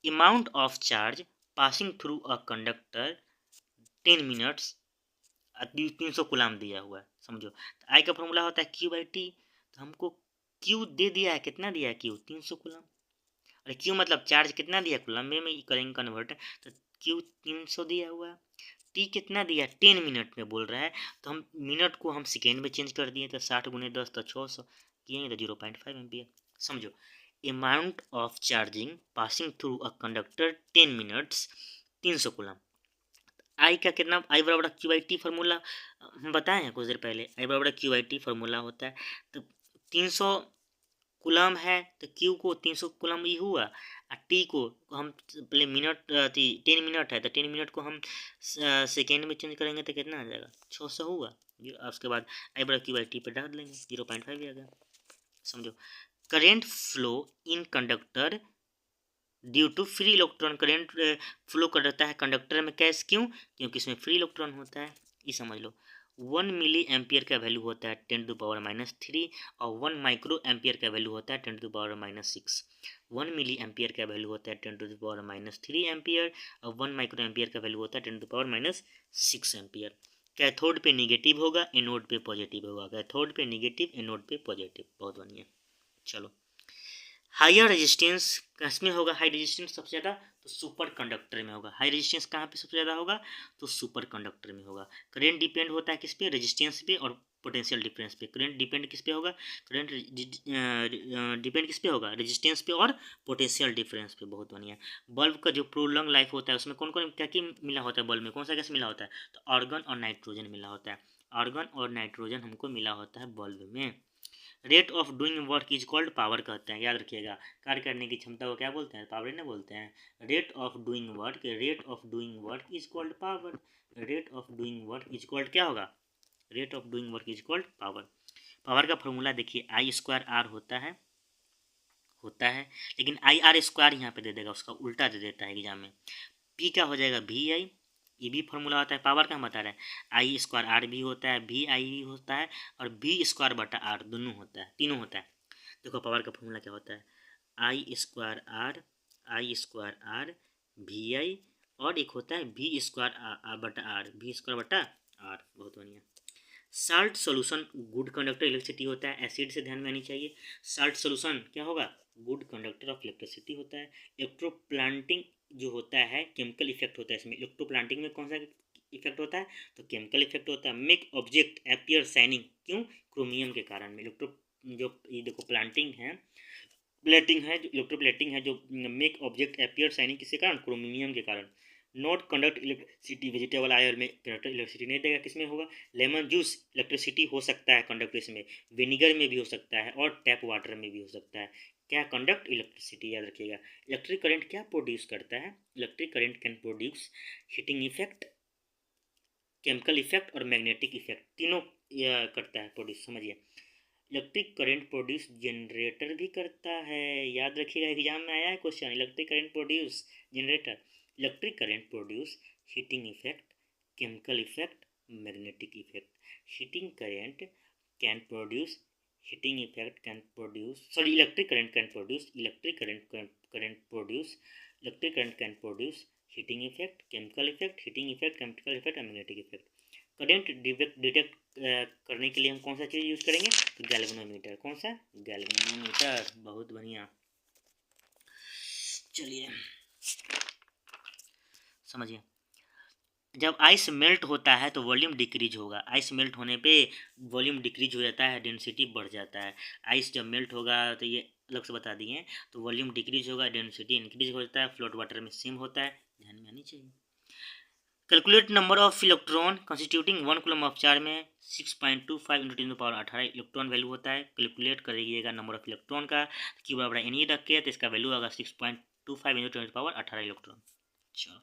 Speaker 1: amount of charge passing through a conductor 10 minutes, 300 coulomb दिया हुआ है, समझो। तो आई का फॉर्मूला होता है Q/T। तो हमको Q दे दिया है, कितना दिया है Q, 300 कूलाम। अरे Q मतलब चार्ज कितना दिया, कूलाम में करेंगे कन्वर्ट, तो Q 300 दिया हुआ है। T कितना दिया, 10 मिनट में बोल रहा है, तो हम मिनट को हम सेकेंड में चेंज कर दिए, तो 60 × 10 तो 600 किए, तो 0.5 एम्पियर। समझो, amount of charging passing through a conductor 10 minutes 300 coulomb. I का कितना, आई बराबर क्यू आई टी फार्मूला हम बताए हैं कुछ देर पहले। आई बराबर क्यू आई टी फार्मूला होता है, तो 300 कूलम है तो क्यू को 300 कूलम ही हुआ, और टी को हम पहले मिनट 10 मिनट है तो 10 मिनट को हम सेकेंड में चेंज करेंगे तो कितना आ जाएगा, 600 हुआ। उसके बाद आई बराबर क्यू आई टी पर डाल देंगे, 0.5 आ गया। समझो, current flow in conductor due to free electron, current flow कर रहता है कंडक्टर में, कैसे, क्यों, क्योंकि इसमें फ्री इलेक्ट्रॉन होता है। ये समझ लो। 1 मिली एम्पियर का वैल्यू होता है 10⁻³ और 1 माइक्रो एम्पियर का वैल्यू होता है 10⁻6। 1 मिली एम्पियर का वैल्यू होता है 10⁻³ एम्पियर और 1 माइक्रो एम्पियर का वैल्यू होता है 10⁻6 एम्पियर। कैथोड पे निगेटिव होगा, एनोड पे पॉजिटिव होगा। कैथोड पे निगेटिव, एनोड पे पॉजिटिव। बहुत बढ़िया। चलो, हायर रेजिस्टेंस किसमें होगा, हाई रेजिस्टेंस सबसे ज़्यादा तो सुपर कंडक्टर में होगा। हाई रेजिस्टेंस कहाँ पे सबसे ज़्यादा होगा, तो सुपर कंडक्टर में होगा। करंट डिपेंड होता है किस पे, रेजिस्टेंस पे और पोटेंशियल डिफरेंस पे। करंट डिपेंड किस पे होगा, करंट डिपेंड किस पे होगा, रेजिस्टेंस पे और पोटेंशियल डिफरेंस पे। बहुत बढ़िया। बल्ब का जो प्रोलॉन्ग लाइफ होता है उसमें कौन कौन क्या क्या मिला होता है, बल्ब में कौन सा गैस मिला होता है, तो आर्गन और नाइट्रोजन मिला होता है। आर्गन और नाइट्रोजन हमको मिला होता है बल्ब में। Rate of doing work is called power कहते हैं, याद रखिएगा। कार्य करने की क्षमता को क्या बोलते हैं, पावर ना बोलते हैं। Rate of doing work, rate of doing work is called power. Rate of doing work is called क्या होगा, rate of doing work is called power. Power का फॉर्मूला देखिए, आई स्क्वायर आर होता है, लेकिन आई आर स्क्वायर यहाँ पे दे देगा, उसका उल्टा दे देता है एग्जाम में। पी क्या हो जाएगा, वी आई। ये भी फॉर्मूला होता है पावर का, हम बता रहे हैं। आई स्क्वायर आर भी होता है, वी आई भी होता है, और वी स्क्वायर बटा आर दोनों होता है, तीनों होता है। देखो पावर का फॉर्मूला क्या होता है, आई स्क्वायर आर वी आई, और एक होता है वी स्क्वायर बटा आर, वी स्क्वायर बटा आर। बहुत बढ़िया। Salt solution good conductor electricity होता है, एसिड से ध्यान में आनी चाहिए। साल्ट सोल्यूशन क्या होगा, गुड कंडक्टर ऑफ इलेक्ट्रिसिटी होता है। इलेक्ट्रोप्लांटिंग जो होता है, केमिकल इफेक्ट होता है इसमें। इलेक्ट्रोप्लांटिंग में कौन सा इफेक्ट होता है, तो केमिकल इफेक्ट होता है। मेक ऑब्जेक्ट अपीयर शाइनिंग, क्यों, क्रोमियम के कारण में। इलेक्ट्रो जो ये देखो प्लांटिंग है, प्लेटिंग है, जो इलेक्ट्रोप्लेटिंग है, जो मेक ऑब्जेक्ट अपीयर शाइनिंग किसके कारण, क्रोमियम के कारण। Not conduct electricity, vegetable oil में कंडक्टर इलेक्ट्रिसिटी नहीं देगा, किसमें होगा, लेमन जूस इलेक्ट्रिसिटी हो सकता है कंडक्ट इसमें, विनीगर में भी हो सकता है और टैप वाटर में भी हो सकता है। क्या, कंडक्ट इलेक्ट्रिसिटी, याद रखिएगा। इलेक्ट्रिक करंट क्या प्रोड्यूस करता है, electric current can produce heating effect, chemical effect और मैग्नेटिक इफेक्ट, तीनों करता है प्रोड्यूस, समझिए। इलेक्ट्रिक करंट प्रोड्यूस जनरेटर भी करता है, याद रखिएगा, एग्जाम में आया है question. Electric current produce generator. Electric current produce heating effect, chemical effect, magnetic effect. Heating current can produce heating effect, can produce, sorry, electric current can produce, electric current produce, electric current can produce heating effect, chemical effect, heating effect, chemical effect और magnetic effect. Current detect करने के लिए हम कौन सा चीज़ use करेंगे, तो galvanometer. कौन सा, गैल्वेनोमीटर। बहुत बढ़िया। चलिए समझिए, जब आइस मेल्ट होता है तो वॉल्यूम डिक्रीज होगा। आइस मेल्ट होने पे वॉल्यूम डिक्रीज हो जाता है, डेंसिटी बढ़ जाता है। आइस जब मेल्ट होगा तो ये अलग से बता दिए, तो वॉल्यूम डिक्रीज होगा, डेंसिटी इंक्रीज हो जाता है। फ्लोट वाटर में सेम होता है, ध्यान में आनी चाहिए। Calculate number of electron constituting 1 coulomb of charge में 6.25 इंटू 10⁻18 इलेक्ट्रॉन वैल्यू होता है। कैलकुलेट करिएगा नंबर ऑफ इलेक्ट्रॉन का, क्यू बराबर एन ही रख के, तो इसका वैल्यू होगा 6.25 इंटू 10⁻18 इलेक्ट्रॉन। चलो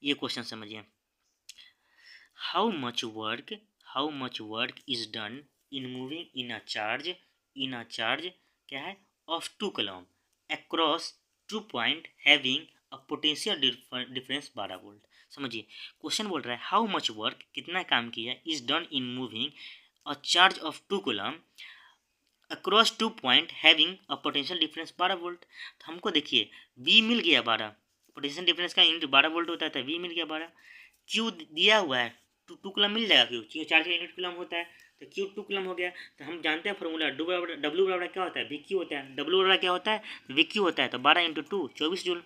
Speaker 1: ये क्वेश्चन समझिए। How much work is done in moving in a charge क्या है, of 2 coulomb across 2 point having a potential difference 12 volt. समझिए, क्वेश्चन बोल रहा है हाउ मच वर्क, कितना काम किया, is done in moving a charge of 2 coulomb across 2 point having a potential difference 12 volt. तो हमको देखिए V मिल गया 12, पोटेंशियल डिफरेंस का यूनिट 12 वोल्ट होता है, तो V मिल गया 12। क्यू दिया हुआ है, टू कूलम मिल जाएगा, क्यू चार्ज का यूनिट कूलम होता है, तो क्यू 2 कूलम हो गया। तो हम जानते हैं फॉर्मूला, डब्ल्यू बराबर क्या होता है, वी क्यू होता है। डब्ल्यू बराबर क्या होता है, वी क्यू होता है, तो 12 इंटू 2 24 जूल।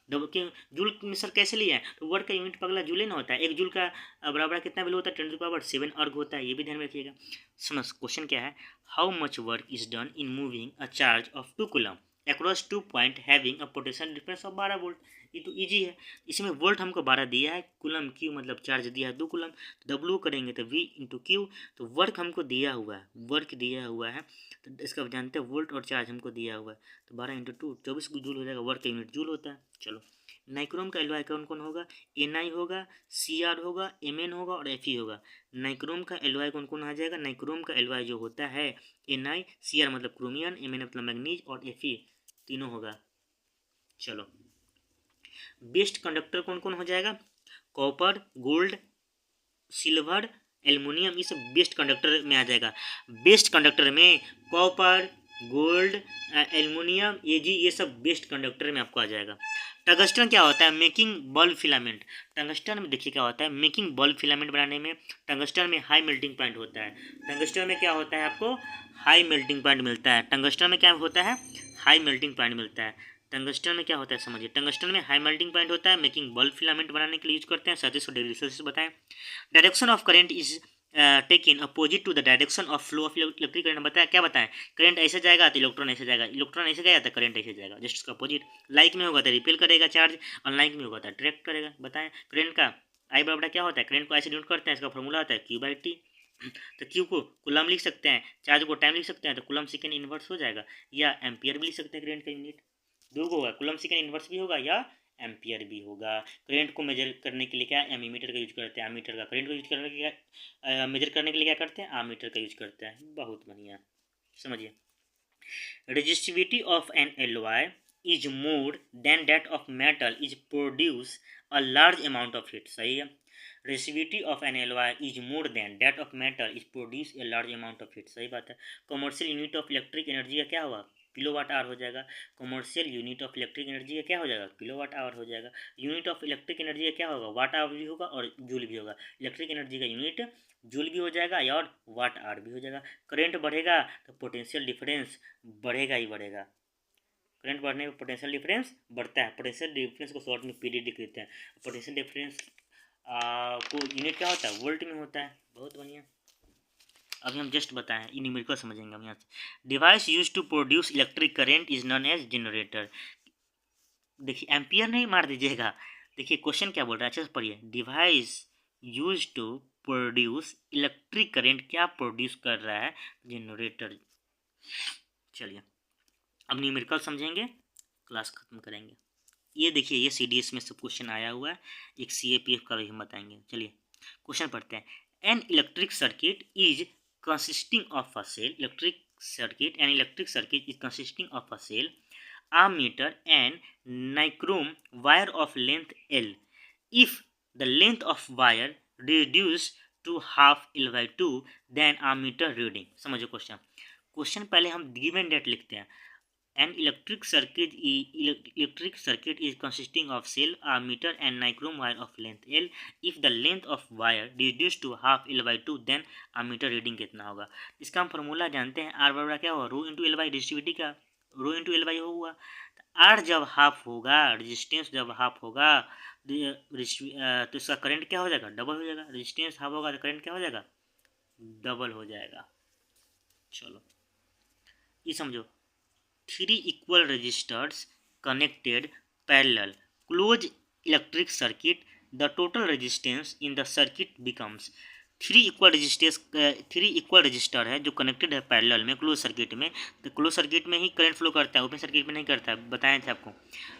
Speaker 1: जूल में सर कैसे लिया है, तो वर्क का यूनिट पगला जूले ना होता है। 1 जूल का बराबर कितना वैल्यू होता है, 10⁻7 अर्ग होता है, ये भी ध्यान में रखिएगा। समझ, क्वेश्चन क्या है, how much work is done in moving a charge of 2 coulomb across 2 point having a potential difference of 12 volt. ये तो इजी है। इसमें वोल्ट हमको 12 दिया है, कूलम क्यू मतलब चार्ज दिया है 2 कूलम, तो डब्ल्यू करेंगे तो वी इंटू क्यू, तो वर्क हमको दिया हुआ है, वर्क दिया हुआ है, तो इसका जानते हैं वोल्ट और चार्ज हमको दिया हुआ है, तो 12 इंटू 2 24 जूल हो जाएगा, वर्क का यूनिट जूल होता है। चलो नाइक्रोम का एलवाई कौन कौन होगा, एन होगा, सी होगा, एम होगा और एफ होगा। नाइक्रोम का एलवाई कौन कौन आ जाएगा, नाइक्रोम का एलवाई जो होता है NiCr मतलब क्रोमियम, Mn मतलब मैग्नीज और Fe तीनों होगा। चलो बेस्ट कंडक्टर कौन कौन हो जाएगा, कॉपर, गोल्ड, सिल्वर, एल्युमिनियम, ये सब बेस्ट कंडक्टर में आ जाएगा। बेस्ट कंडक्टर में कॉपर, गोल्ड, एल्युमिनियम, ये सब बेस्ट कंडक्टर में आपको आ जाएगा। टंगस्टन क्या होता है, मेकिंग बल्ब फिलामेंट। टंगस्टन में देखिए क्या होता है, मेकिंग बल्ब फिलामेंट बनाने में टंगस्टन में हाई मेल्टिंग पॉइंट होता है। टंगस्टन में क्या होता है, आपको हाई मेल्टिंग पॉइंट मिलता है। टंगस्टन में क्या होता है, हाई मेल्टिंग पॉइंट मिलता है। टंगस्टन में क्या होता है समझिए, टंगस्टन में हाई मेल्टिंग पॉइंट होता है, मेकिंग बल्ब फिलामेंट बनाने के लिए यूज करते हैं। 3700 डिग्री सेल्सियस बताएं। Direction of current is taken opposite to the direction of flow of electric current. बताया क्या बताएं, करंट ऐसे जाएगा तो इलेक्ट्रॉन ऐसे जाएगा, इलेक्ट्रॉन ऐसे गया तो करंट ऐसे जाएगा, जस्ट उसका अपोजिट। लाइक में होगा तो रिपेल करेगा चार्ज, अनलाइक में होगा तो अट्रैक्ट करेगा। बताएं करंट का आई बराबर क्या होता है, करंट को ऐसे डिनोट करते हैं, इसका फॉर्मूला होता है Q/T। तो क्यू को कूलम लिख सकते हैं, चार्ज को टाइम लिख सकते हैं, तो कूलम सेकेंड इनवर्स हो जाएगा, या एम्पियर भी लिख सकते हैं करंट का यूनिट। दो को होगा, कूलम सेकेंड इनवर्स भी होगा या एम्पियर भी होगा। करंट को मेजर करने के लिए क्या एमीमीटर का यूज करते हैं, एमीटर का। करंट को यूज करने के क्या मेजर करने के लिए क्या करते हैं, आमीटर का यूज करते हैं। बहुत बढ़िया, समझिए। Resistivity of N alloy is more than that of metal is produce a large amount of heat. सही है, resistivity of N alloy is more than that of metal is produce a large amount of heat. सही बात है। Commercial unit of electric energy का क्या होगा, kilowatt hour हो जाएगा। Commercial unit of electric energy का क्या हो जाएगा, किलोवाट आवर हो जाएगा। यूनिट ऑफ इलेक्ट्रिक एनर्जी का क्या होगा, वाट आवर भी होगा और जूल भी होगा। इलेक्ट्रिक एनर्जी का यूनिट जूल भी हो जाएगा या और वाट आवर भी हो जाएगा। करंट बढ़ेगा तो पोटेंशियल डिफरेंस बढ़ेगा ही बढ़ेगा। करंट बढ़ने पर पोटेंशियल डिफरेंस बढ़ता है। पोटेंशियल डिफरेंस को शॉर्ट में PD लिखते हैं। पोटेंशियल डिफरेंस को यूनिट क्या होता है, वोल्ट में होता है। बहुत बढ़िया। अभी हम जस्ट बताएं, इन न्यूमेरिकल समझेंगे हम यहाँ से। Device use to produce electric current is known as generator. देखिए एम्पियर नहीं मार दीजिएगा। देखिए क्वेश्चन क्या बोल रहा है, अच्छे से पढ़िए। Device use to produce electric current क्या प्रोड्यूस कर रहा है, जनरेटर। चलिए अब न्यूमेरिकल समझेंगे, क्लास खत्म करेंगे। ये देखिए ये CDS में सब क्वेश्चन आया हुआ है, एक CAPF का भी हम बताएंगे। चलिए क्वेश्चन पढ़ते हैं। An electric circuit is consisting of a cell, electric circuit, an electric circuit is consisting of a cell, ammeter and nichrome wire of length L. If the length of wire reduced to half L/2 then ammeter reading। समझो question. Question पहले हम given date लिखते हैं। An electric circuit is consisting of cell, ammeter and nichrome wire of length L. If the length of wire reduced to half L/2 then ammeter reading कितना होगा। इसका हम formula जानते हैं, R बराबर क्या होगा, रो इंटू एल बाई। रेजिस्टिविटी का रो इंटू एल बाई होगा। आर जब हाफ होगा, रेजिस्टेंस जब हाफ होगा तो इसका करंट क्या हो जाएगा, डबल हो जाएगा। रेजिस्टेंस हाफ होगा तो करंट क्या हो जाएगा, डबल हो जाएगा। चलो ये समझो। 3 equal resistors connected parallel closed electric circuit, the total resistance in the circuit becomes। 3 equal register है जो कनेक्टेड है पैरेलल में क्लोज सर्किट में, तो क्लोज सर्किट में ही करंट फ्लो करता है, ओपन सर्किट में नहीं करता है, बताए थे आपको।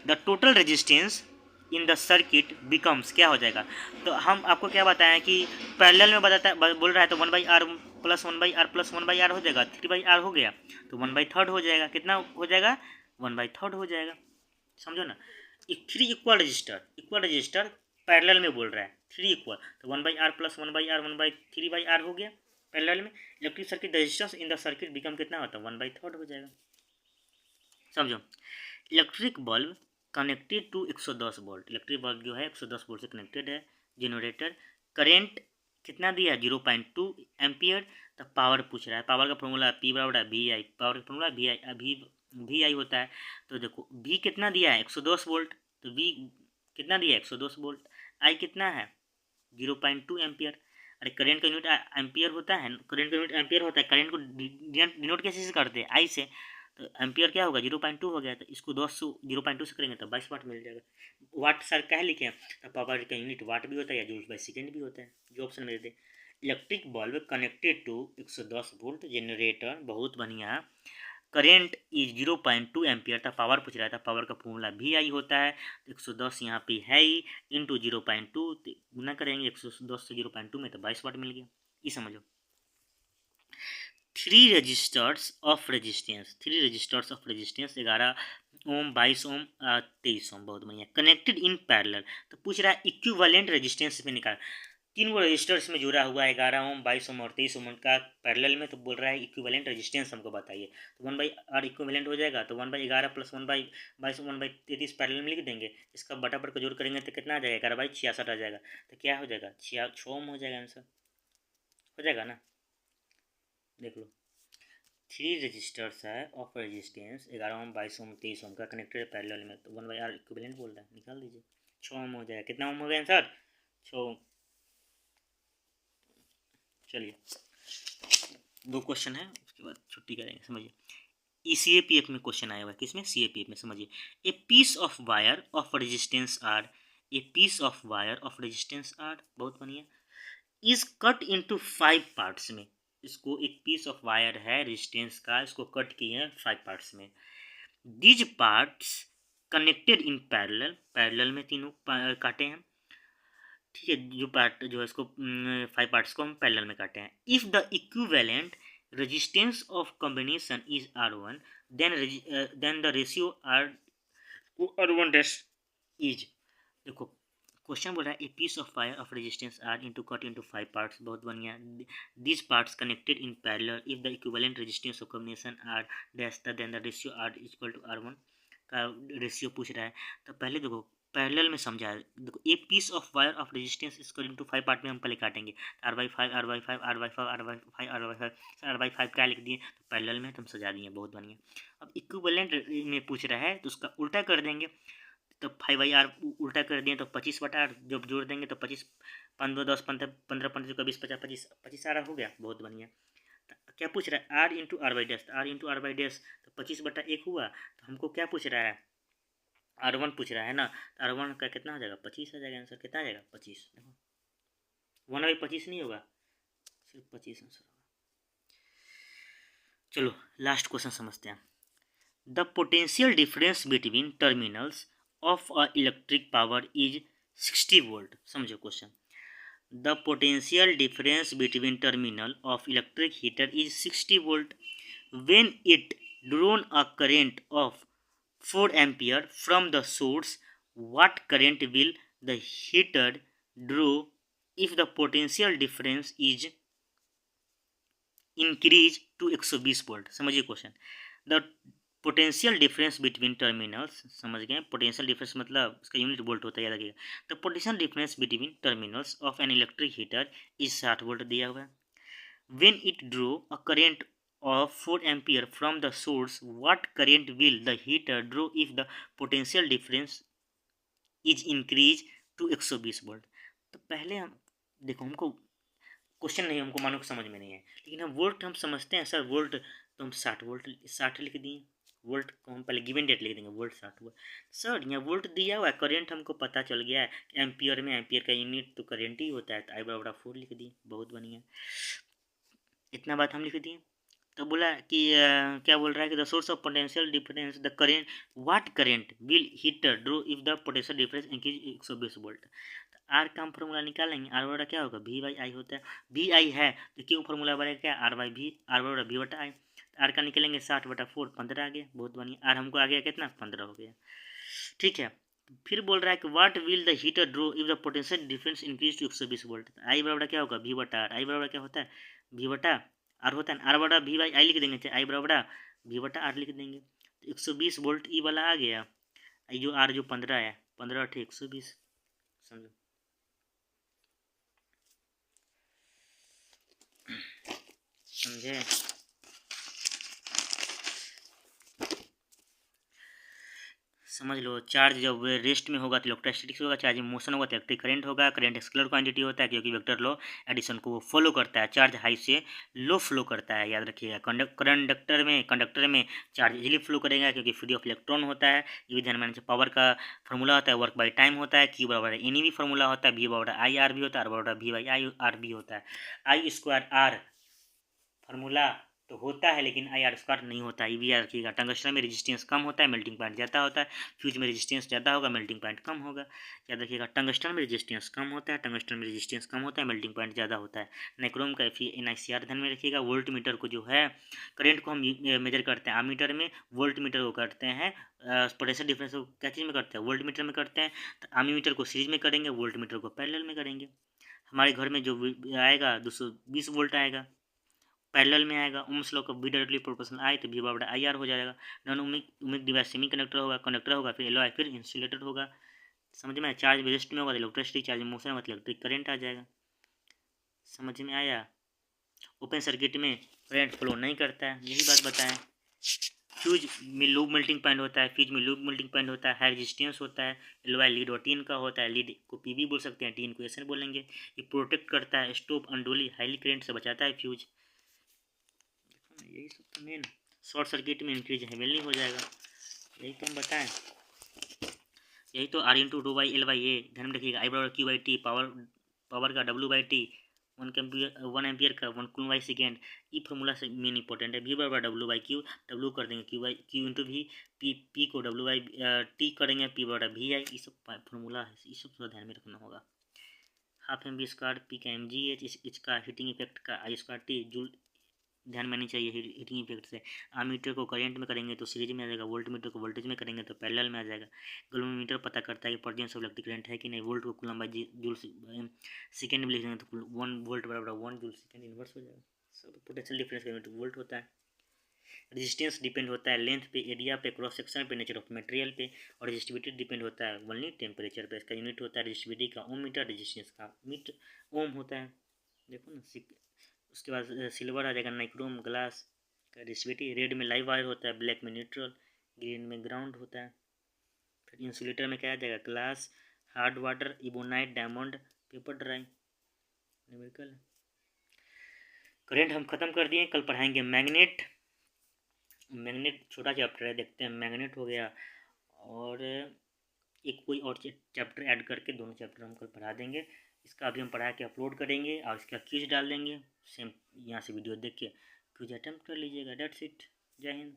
Speaker 1: The total resistance in the circuit becomes क्या हो जाएगा, तो हम आपको क्या बताएं कि पैरेलल में बताता है, बोल रहा है तो 1/R plus 1/R plus 1/R हो जाएगा, 3/R हो गया तो 1/3 हो जाएगा। कितना हो जाएगा, 1/3 हो जाएगा। समझो ना, 3 इक्वल रजिस्टर पैरेलल में बोल रहा है, 3 इक्वल तो 1/R प्लस 1/R 1/3/R हो गया पैरेलल में। Electric circuit resistance in the circuit become कितना होता है, 1/3 हो जाएगा। समझो। Electric bulb connected to 110 volt, electric bulb जो है 110 वोल्ट से कनेक्टेड है। जनरेटर करेंट कितना दिया है, 0.2 एम्पियर। तो पावर पूछ रहा है, पावर का फॉर्मूला P बराबर VI, पावर का फॉर्मूला VI होता है। तो देखो V कितना दिया है, 110 वोल्ट, तो V कितना दिया है, 110 वोल्ट। I कितना है, 0.2 एम्पियर। अरे करंट का यूनिट एम्पियर होता है, करंट का यूनिट एम्पियर होता है। करंट को डिनोट कैसे से करते हैं, I से। तो एम्पियर क्या होगा 0.2 हो गया, तो इसको 0.2 से करेंगे तो 22 वाट मिल जाएगा। वाट सर क्या लिखे हैं, तो पावर का यूनिट वाट भी होता है या जूल्स बाई सेकेंड भी होता है, जो ऑप्शन में देते। Electric bulb connected to 110 volt generator, बहुत बढ़िया। करेंट इज 0.2 एम्पियर था, पावर पूछ रहा था, पावर का फॉर्मूला भी आई होता है, 110 यहाँ पे है ही, इंटू 0.2 गुना करेंगे 110 से 0.2 में तो 22 वाट मिल गया। ये समझो। थ्री रजिस्टर्स ऑफ रेजिस्टेंस 11 ओम 22 ओम 23 ओम, बहुत बढ़िया। कनेक्टेड इन पैरेलल, तो पूछ रहा है इक्विवेलेंट रेजिस्टेंस पे निकाल। तीन वो रजिस्टर्स में जुड़ा हुआ है 11 ओम 22 ओम और 23 ओम का पैरेलल में, तो बोल रहा है इक्विवेलेंट रेजिस्टेंस हमको बताइए। तो 1/R इक्विवेलेंट हो जाएगा, तो 1/11 प्लस 1/22 1/33 पैरेलल में लिख देंगे। इसका बटा का जोड़ करेंगे तो कितना आ जाएगा, 11/66 आ जाएगा। तो क्या हो जाएगा, 6 ओम हो जाएगा, आंसर हो जाएगा ना। देख लो, थ्री रजिस्टर्स है ऑफ रेजिस्टेंस 11 ओम 22 ओम 23 ओम का कनेक्टेड पैरेलल में, तो 1/R इक्विवेलेंट बोल रहा है, निकाल दीजिए। 6 ओम हो जाएगा। कितना ओम हो गया आंसर, 6 ओम। चलिए 2 क्वेश्चन है, उसके बाद छुट्टी करेंगे। समझिए, CAPF में क्वेश्चन आया हुआ है, किसमें, CAPF में। समझिए, a piece of wire of resistance R, a piece of wire of resistance R, बहुत बढ़िया, इज कट इनटू 5 पार्ट्स में। इसको एक पीस ऑफ वायर है रेजिस्टेंस का, इसको कट किए हैं 5 पार्ट्स में। These parts connected in parallel, parallel में तीनों काटे हैं, ठीक है। जो पार्ट जो है इसको 5 पार्ट्स को हम पैरेलल में काटे हैं। If the equivalent resistance of combination is R1, then the ratio R1 dash is. देखो क्वेश्चन बोल रहा है, a piece of wire of resistance R into cut into 5 parts, बहुत बढ़िया। This parts connected in parallel if the equivalent resistance of combination R dash then the ratio R is equal to R1 का ratio पूछ रहा है। तो पहले देखो parallel में समझा है, देखो a piece of wire of resistance इसको इंटू 5 पार्ट में हम पहले काटेंगे, R/5 R/5 R/5 R/5 R/5 R/5 क्या लिख दिए, तो पैरेलल में हम सजा दिए, बहुत बढ़िया। अब इक्विवेलेंट में पूछ रहा है तो उसका उल्टा कर देंगे, तो 5/R उल्टा कर दिए तो 25/R, जब जोड़ देंगे तो 25 15 10 15 15 15 का 20 50 25 25 हो गया, बहुत बढ़िया। क्या पूछ रहा है, R इंटू R/डैश, R इंटू R/डैश, तो 25/1 हुआ। तो हमको क्या पूछ रहा है, R1 पूछ रहा है ना, तो R1 का कितना हो जाएगा, 25 आ जाएगा। आंसर कितना आ जाएगा, 25। देखो 1/25 नहीं होगा, सिर्फ 25 आंसर होगा। चलो लास्ट क्वेश्चन समझते हैं। The potential difference between terminals of a electric power is 60 volt. समझो question, the potential difference between terminal of electric heater is 60 volt when it drawn a current of 4 ampere from the source. What current will the heater draw if the potential difference is increased to 120 volt. समझिए question, the potential difference between terminals, समझ गए, potential difference मतलब इसका unit volt होता है, याद रखिएगा। The potential difference between terminals of an electric heater is 60 volt दिया हुआ है। When it drew a current of 4 ampere from the source, what current will the heater draw if the potential difference is increased to 120 volt. तो पहले हम देखो, हमको question नहीं, हमको मानो समझ में नहीं है, लेकिन हम वोल्ट हम समझते हैं सर, वोल्ट तो हम 60 वोल्ट 60 लिख दिए, वोल्ट को हम पहले गिवन डेट लिख देंगे, वोल्ट 60 हुआ। सर यहाँ वोल्ट दिया हुआ है, करंट हमको पता चल गया है, एम्पियर में एम्पियर का यूनिट तो करंट ही होता है, तो I/4 लिख दिए, बहुत बढ़िया। इतना बात हम लिख दिए। तो बोला कि क्या बोल रहा है कि the source of potential difference the current, what current will heater draw if the potential difference increase 120 volt. तो आर का हम फॉर्मूला निकालेंगे, आर बड़ा क्या होगा, V/I होता है, V/I है तो क्यों फॉर्मूला बनेगा क्या, R/V, R बड़ा V/I। आर का निकलेंगे 60/4, 15 आ गया, बहुत बढ़िया। आर हमको आ गया कितना, 15 हो गया, ठीक है। फिर बोल रहा है कि what will the heater draw if the potential difference increase to 120 volt. I बराबर क्या होगा, V/R। आई बराबर क्या होता है, V/R होता है, R बड़ा V/I लिख देंगे, चाहे आई बराबर V/R लिख देंगे। तो 120 वोल्ट ई वाला आ गया, जो R जो 15 है, 15 × 120, समझो। समझे, समझ समझ लो, चार्ज जब रेस्ट में होगा तो इलेक्ट्रोस्टैटिक्स होगा, चार्ज में मोशन होगा तो इलेक्ट्रिक करंट होगा। करंट स्केलर क्वांटिटी होता है क्योंकि वेक्टर लॉ एडिशन को वो फॉलो करता है। चार्ज हाई से लो फ्लो करता है, याद रखिएगा। कंडक्टर में चार्ज इजीली फ्लो करेगा क्योंकि फ्री ऑफ इलेक्ट्रॉन होता है। ये भी ध्यान में रखना। पावर का फार्मूला होता है वर्क बाई टाइम होता है, क्यू बराबर एन भी फार्मूला होता है, वी बराबर आई आर भी होता है, आर बराबर वी बाई आई आर भी होता है। आई स्क्वायर आर फार्मूला तो होता है लेकिन आई आर स्क्वायर नहीं होता है, ये भी याद रखिएगा। टंगस्टन में रेजिस्टेंस कम होता है, मेल्टिंग पॉइंट ज़्यादा होता है। फ्यूज में रेजिस्टेंस ज़्यादा होगा, मेल्टिंग पॉइंट कम होगा। याद रखिएगा, टंगस्टन में रेजिस्टेंस कम होता है, मेल्टिंग पॉइंट ज़्यादा होता है। नाइक्रोम का NiCr ध्यान में रखिएगा। वोल्ट मीटर को जो है करंट को हम मेजर करते हैं आमीटर में, वोल्ट मीटर को करते हैं पोटेंशियल डिफरेंस को क्या चीज़ में करते हैं, वोल्ट मीटर में करते हैं। तो आमीटर को सीरीज में करेंगे, वोल्ट मीटर को पैरेलल में करेंगे। हमारे घर में जो आएगा 220 वोल्ट आएगा, पैरेलल में आएगा। ओम्स लॉ का बी डायरेक्टली प्रोपोर्शनल आए तो वी बराबर आई आर हो जाएगा। Non ohmic device semi conductor होगा, फिर एलओआई, फिर इंसुलेटर होगा। समझ में आया? चार्ज रेस्ट में होगा तो इलेक्ट्रिसिटी, चार्ज मोशन होगा तो इलेक्ट्रिक करंट आ जाएगा। समझ में आया? ओपन सर्किट में करंट फ्लो नहीं करता है, यही बात बताएं। फ्यूज में लूप मेल्टिंग पॉइंट होता है, हाई रेजिस्टेंस होता है। एलओआई लीड और टीन का होता है, लीड को पीवी बोल सकते हैं, टीन को एसएन बोलेंगे। ये प्रोटेक्ट करता है, स्टोप अनडोली हाईली करंट से बचाता है फ्यूज। यही सब तो मेन। शॉर्ट सर्किट में इंक्रीज हेवनली हो जाएगा, यही तो हम बताएं। यही तो आर इंटू 2/L/A ध्यान में रखिएगा। आई बराबर Q/T, पावर का W/T, 1 एम्पियर का 1 कूलम बाई सेकेंड। ये फॉर्मूला से मेन इंपॉर्टेंट है। V बराबर W/Q, W कर देंगे Q इंटू V, P को W/T करेंगे, P बराबर VI। ये सब फॉर्मूला है, ये सब थोड़ा ध्यान में रखना होगा। Half M B square P का mgh, इसका हीटिंग इफेक्ट का आई स्क्वायर टी जूल ध्यान में नहीं चाहिए। हीटिंग इफेक्ट से आमीटर को करंट में करेंगे तो सीरीज में आ जाएगा, वोल्ट मीटर को वोल्टेज में करेंगे तो पैरेलल में आ जाएगा। ग्लोमीटर पता करता है कि प्रेजेंस ऑफ इलेक्ट्रिक करंट है कि नहीं। वोल्ट को कूलम बाई जूल सेकेंड में लिख देंगे तो 1 वोल्ट बराबर 1 जूल सेकेंड इन्वर्स हो जाएगा। सब पोटेंशियल डिफरेंस का वोल्ट होता है। रेजिस्टेंस डिपेंड होता है लेंथ पे, एरिया पे, क्रॉस सेक्शन पे, नेचर ऑफ मटेरियल पे। और रेजिस्टिविटी डिपेंड होता है ओनली टेम्परेचर पे। इसका यूनिट होता है रेजिस्टिविटी का ओम मीटर, रेजिस्टेंस का मीटर ओम होता है। देखो ना, उसके बाद सिल्वर आ जाएगा, नाइक्रोम ग्लास का रेजिस्टिविटी। रेड में लाइव वायर होता है, ब्लैक में न्यूट्रल, ग्रीन में ग्राउंड होता है। फिर इंसुलेटर में क्या आ जाएगा, glass, hard water, ebonite, diamond, paper dry, numerical. Current हम खत्म कर दिए, कल पढ़ाएंगे मैग्नेट। मैग्नेट छोटा चैप्टर है, देखते हैं। मैग्नेट हो गया, और एक कोई और चैप्टर ऐड करके दोनों चैप्टर हम कल पढ़ा देंगे। इसका अभी हम पढ़ा के अपलोड करेंगे और इसका क्विज डाल देंगे। सेम यहाँ से वीडियो देख के क्विज अटेम्प्ट कर लीजिएगा। That's it. जय हिंद।